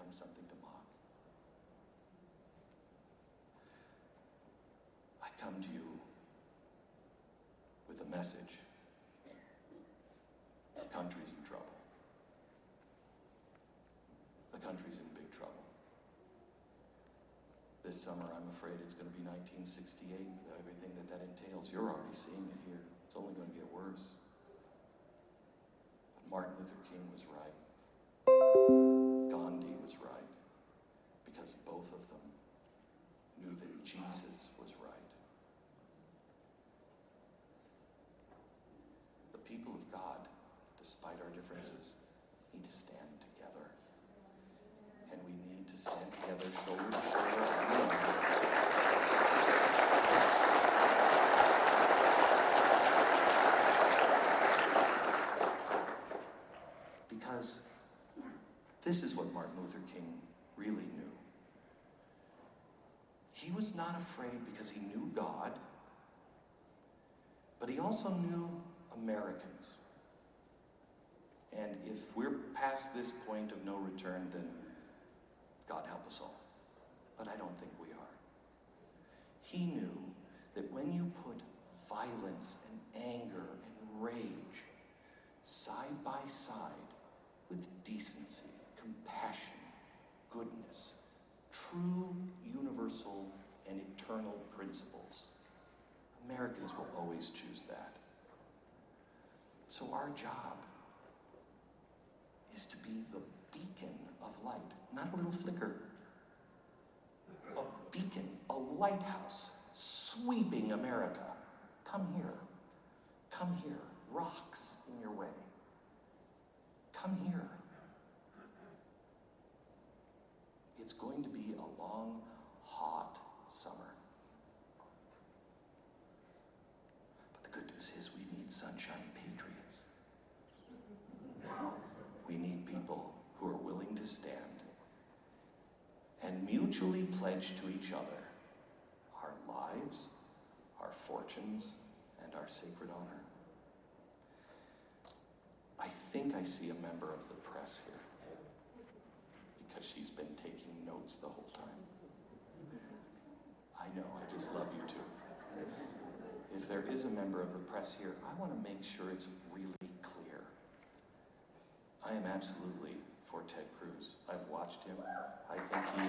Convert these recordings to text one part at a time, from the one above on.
become something to mock. I come to you with a message. The country's in trouble. The country's in big trouble. This summer, I'm afraid it's going to be 1968, everything that entails. You're already seeing it here. It's only going to get worse. But Martin Luther King was right. Gandhi was right. Because both of them knew that Jesus was right. The people of God, despite our differences, need to stand together. And we need to stand together shoulder to shoulder. Because this is what Martin Luther King really knew. He was not afraid because he knew God, but he also knew Americans. And if we're past this point of no return, then God help us all. But I don't think we are. He knew that when you put violence and anger and rage side by side with decency, compassion, goodness, true, universal, and eternal principles, Americans will always choose that. So our job is to be the beacon of light, not a little flicker. A beacon, a lighthouse, sweeping America. Come here. Come here. Rocks in your way. Come here. It's going to be a long, hot summer. But the good news is we need sunshine patriots. We need people who are willing to stand and mutually pledge to each other our lives, our fortunes, and our sacred honor. I think I see a member of the press here because she's been taking notes the whole time. I know, I just love you too. If there is a member of the press here, I want to make sure it's really clear. I am absolutely for Ted Cruze. I've watched him. I think he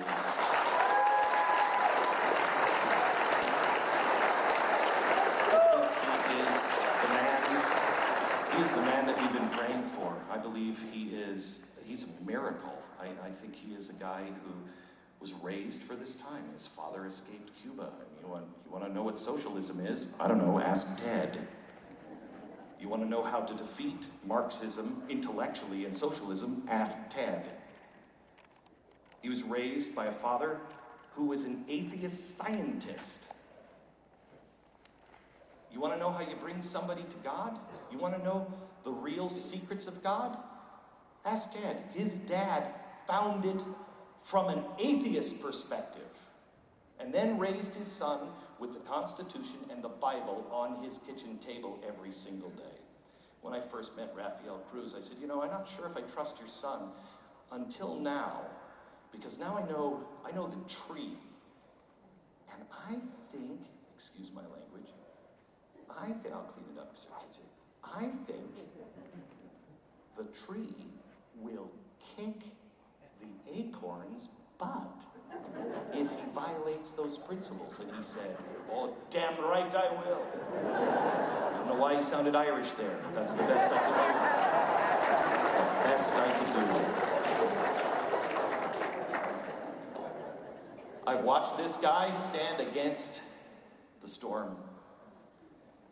is the man that we've been praying for. I believe he's a miracle. I think he is a guy who was raised for this time. His father escaped Cuba. You want to know what socialism is? I don't know, ask Ted. You want to know how to defeat Marxism intellectually and socialism? Ask Ted. He was raised by a father who was an atheist scientist. You want to know how you bring somebody to God? You want to know the real secrets of God? Ask Ted. His dad found it from an atheist perspective and then raised his son with the Constitution and the Bible on his kitchen table every single day. When I first met Raphael Cruze, I said, I'm not sure if I trust your son until now, because now I know the tree. And I think, excuse my language, I'll clean it up so kids here. I think the tree will kick the acorn's butt if he violates those principles. And he said, oh, damn right I will. I don't know why he sounded Irish there. That's the best I could do. That's the best I could do. I've watched this guy stand against the storm.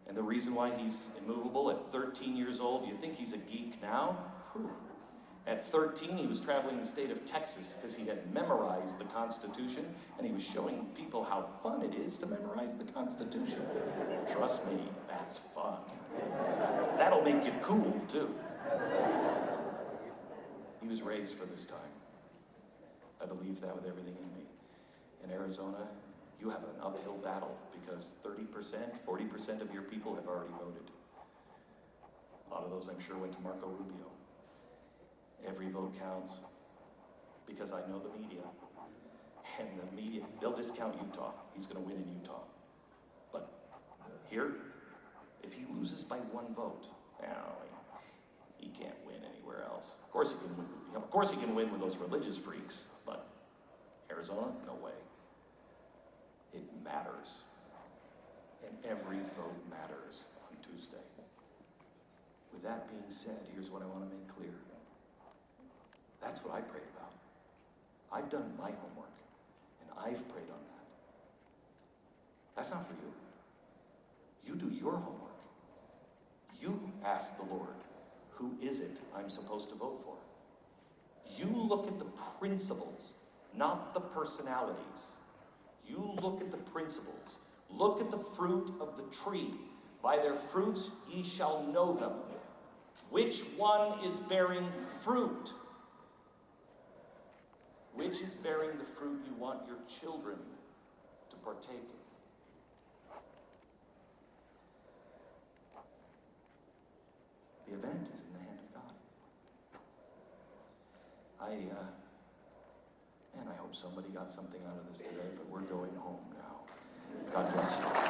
And the reason why he's immovable at 13 years old, you think he's a geek now? Whew. At 13, he was traveling the state of Texas because he had memorized the Constitution, and he was showing people how fun it is to memorize the Constitution. Trust me, that's fun. That'll make you cool, too. He was raised for this time. I believe that with everything in me. In Arizona, you have an uphill battle because 30%, 40% of your people have already voted. A lot of those, I'm sure, went to Marco Rubio. Every vote counts. because I know the media. And the media, they'll discount Utah. He's going to win in Utah. But here, if he loses by 1 vote, he can't win anywhere else. Of course he can win. Of course he can win with those religious freaks, but Arizona, no way. It matters. And every vote matters on Tuesday. With that being said, here's what I want to make clear. That's what I prayed about. I've done my homework, and I've prayed on that. That's not for you. You do your homework. You ask the Lord, who is it I'm supposed to vote for? You look at the principles, not the personalities. You look at the principles. Look at the fruit of the tree. By their fruits ye shall know them. Which one is bearing fruit? Which is bearing the fruit you want your children to partake in? The event is in the hand of God. I hope somebody got something out of this today, but we're going home now. God bless you.